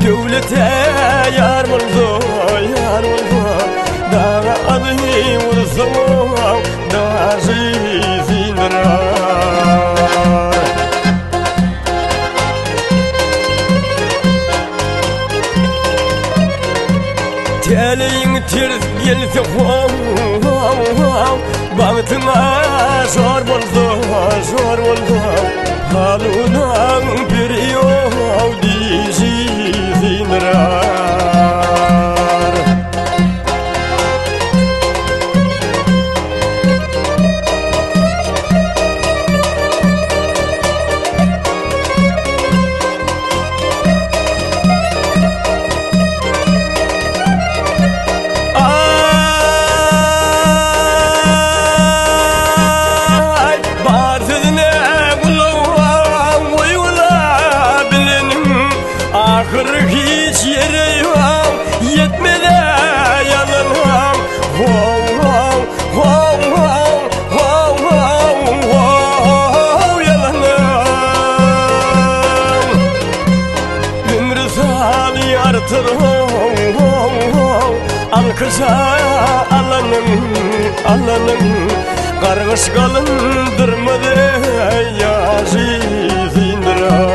دولته يار منزو يار منزو دا أضحي ورزو دا عزيزي نرار تالين ترز يلثو بغتنا زور منزو زور منزو هالونا بريو ديزي نرار Alkışa alanın Kargış kalındırmadı ya zizindirar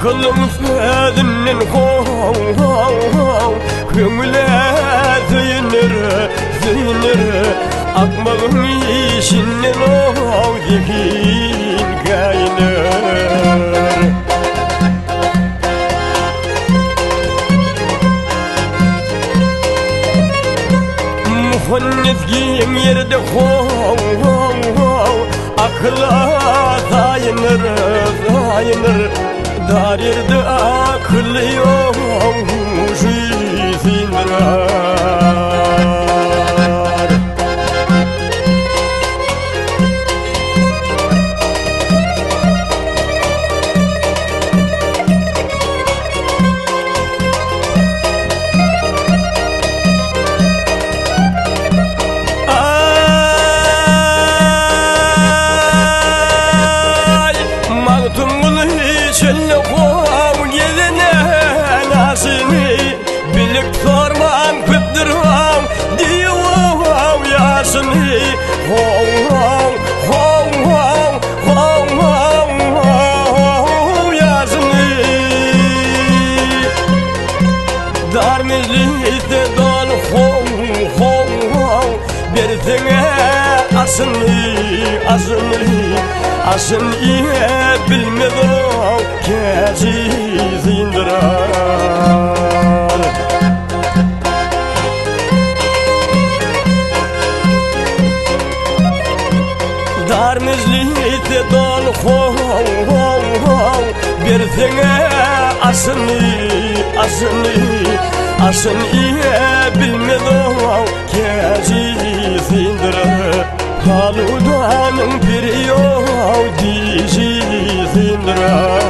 Aklım fedinin Kömüle zeyinir Akmağın işinden Yekin kaynır Muhannet giyim yerde Akla zayinir Darirde akıl yok zizindirar Ay mağdumul içinde Dar mecliste dol Bersene asını iyi bilmedi Kezi zindirar Dar mecliste dol Bersene asını iyi bilmedi Kezi zindirar Haludanın biri yok dizi zindirar